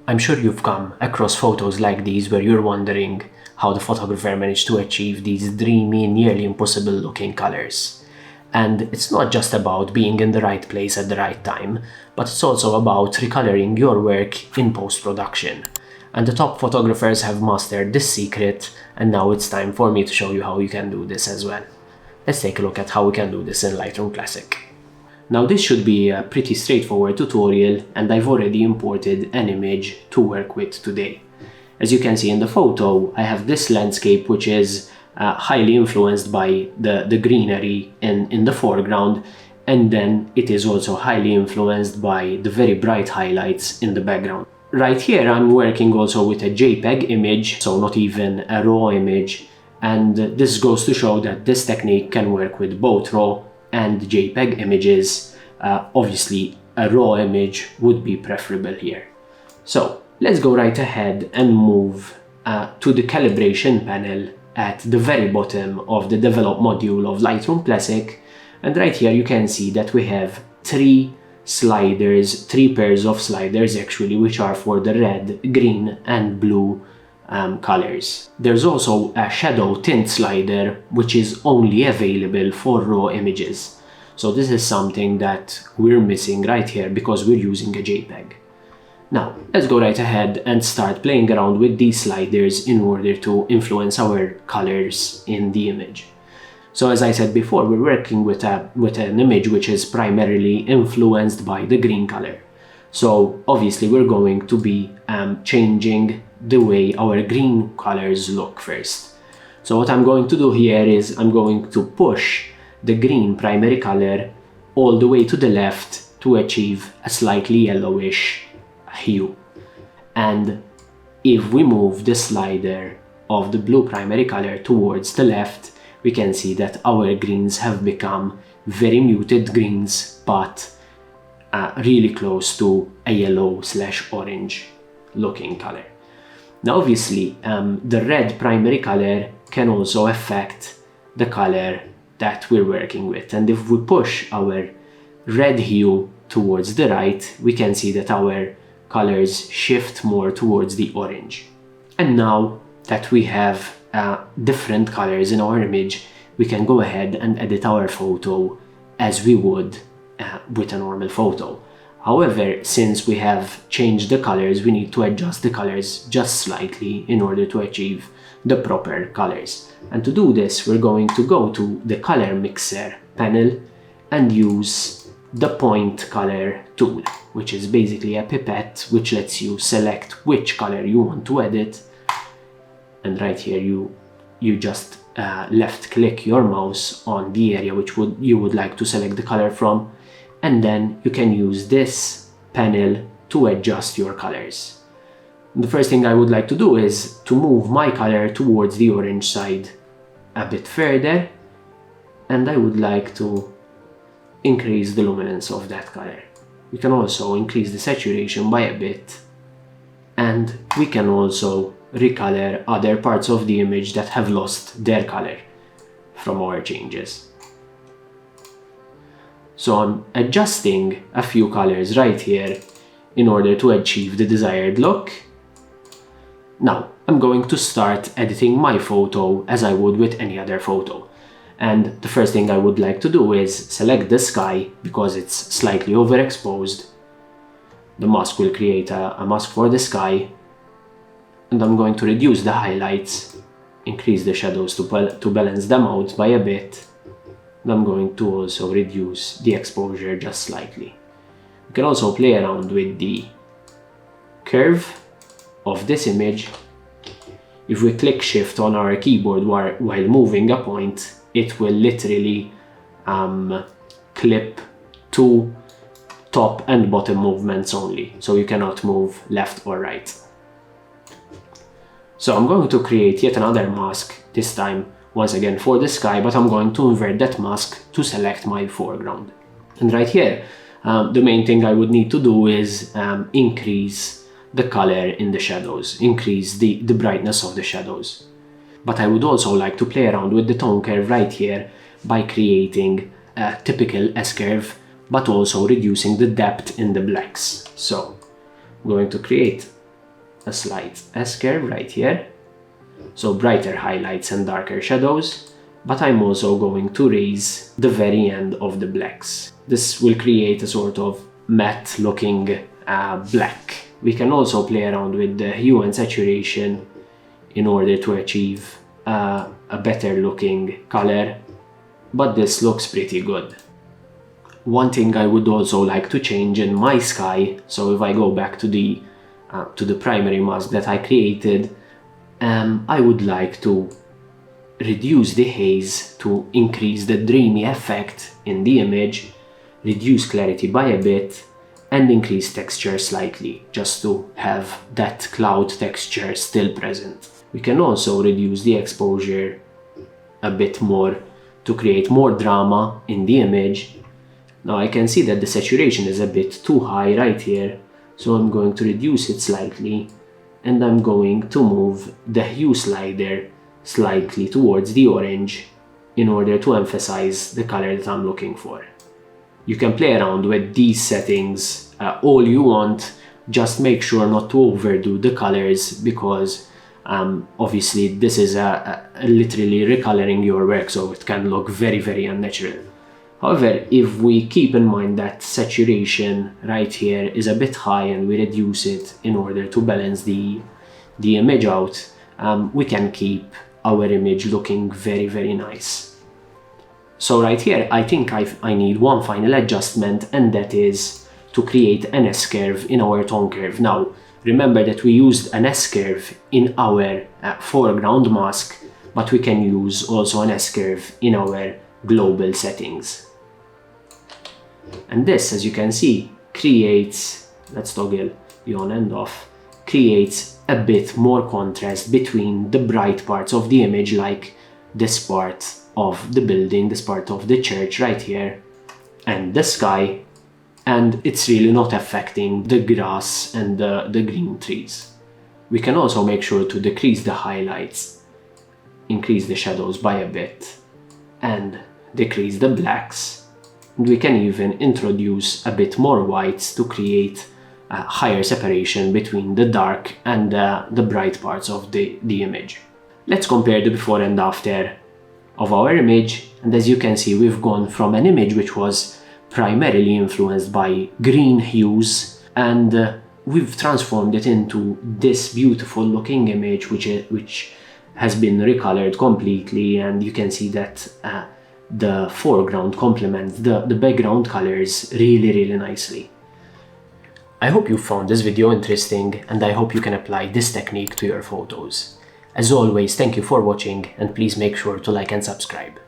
I'm sure you've come across photos like these where you're wondering how the photographer managed to achieve these dreamy, nearly impossible looking colors. And it's not just about being in the right place at the right time, but it's also about recoloring your work in post-production. And the top photographers have mastered this secret, and now it's time for me to show you how you can do this as well. Let's take a look at how we can do this in Lightroom Classic. Now this should be a pretty straightforward tutorial, and I've already imported an image to work with today. As you can see in the photo, I have this landscape which is highly influenced by the greenery in the foreground, and then it is also highly influenced by the very bright highlights in the background. Right here I'm working also with a JPEG image, so not even a RAW image, and this goes to show that this technique can work with both RAW and JPEG images. Obviously a RAW image would be preferable here. So let's go right ahead and move to the calibration panel at the very bottom of the develop module of Lightroom Classic, and right here you can see that we have three pairs of sliders actually, which are for the red, green and blue colors. There's also a shadow tint slider which is only available for RAW images. So this is something that we're missing right here because we're using a JPEG. Now let's go right ahead and start playing around with these sliders in order to influence our colors in the image. So as I said before, we're working with an image which is primarily influenced by the green color. So obviously we're going to be changing the way our green colors look first. So what I'm going to do here is I'm going to push the green primary color all the way to the left to achieve a slightly yellowish hue. And if we move the slider of the blue primary color towards the left, we can see that our greens have become very muted greens, but really close to a yellow/orange looking color. Now obviously the red primary color can also affect the color that we're working with, and if we push our red hue towards the right, we can see that our colors shift more towards the orange. And now that we have different colors in our image, we can go ahead and edit our photo as we would with a normal photo. However, since we have changed the colors, we need to adjust the colors just slightly in order to achieve the proper colors. And to do this, we're going to go to the color mixer panel and use the point color tool, which is basically a pipette which lets you select which color you want to edit. And right here you just left click your mouse on the area which you would like to select the color from, and then you can use this panel to adjust your colors. The first thing I would like to do is to move my color towards the orange side a bit further, and I would like to increase the luminance of that color. We can also increase the saturation by a bit, and we can also recolor other parts of the image that have lost their color from our changes. So I'm adjusting a few colors right here in order to achieve the desired look. Now I'm going to start editing my photo as I would with any other photo. And the first thing I would like to do is select the sky because it's slightly overexposed. The mask will create a mask for the sky. And I'm going to reduce the highlights, increase the shadows to balance them out by a bit. And I'm going to also reduce the exposure just slightly. We can also play around with the curve of this image. If we click shift on our keyboard while moving a point, it will literally clip to top and bottom movements only, so you cannot move left or right. So I'm going to create yet another mask, this time once again for the sky, but I'm going to invert that mask to select my foreground. And right here, the main thing I would need to do is increase the color in the shadows, increase the brightness of the shadows. But I would also like to play around with the tone curve right here by creating a typical S-curve, but also reducing the depth in the blacks. So I'm going to create a slight S-curve right here. So brighter highlights and darker shadows, but I'm also going to raise the very end of the blacks. This will create a sort of matte looking black. We can also play around with the hue and saturation in order to achieve a better looking color, but this looks pretty good. One thing I would also like to change in my sky, so if I go back to the primary mask that I created, I would like to reduce the haze to increase the dreamy effect in the image, reduce clarity by a bit, and increase texture slightly, just to have that cloud texture still present. We can also reduce the exposure a bit more to create more drama in the image. Now I can see that the saturation is a bit too high right here, so I'm going to reduce it slightly, and I'm going to move the hue slider slightly towards the orange in order to emphasize the color that I'm looking for. You can play around with these settings all you want, just make sure not to overdo the colors, because obviously this is literally recoloring your work, so it can look very unnatural. However, if we keep in mind that saturation right here is a bit high and we reduce it in order to balance the image out, we can keep our image looking very nice. So right here, I think I need one final adjustment, and that is to create an S-curve in our tone curve. Now, remember that we used an S-curve in our foreground mask, but we can use also an S-curve in our global settings. And this, as you can see, creates, let's toggle the on and off, creates a bit more contrast between the bright parts of the image, like this part of the building, this part of the church right here, and the sky, and it's really not affecting the grass and the green trees. We can also make sure to decrease the highlights, increase the shadows by a bit, and decrease the blacks. And we can even introduce a bit more whites to create a higher separation between the dark and the bright parts of the image. Let's compare the before and after of our image, and as you can see, we've gone from an image which was primarily influenced by green hues, and we've transformed it into this beautiful looking image which has been recolored completely, and you can see that the foreground complements the background colors really nicely. I hope you found this video interesting, and I hope you can apply this technique to your photos. As always, thank you for watching, and please make sure to like and subscribe.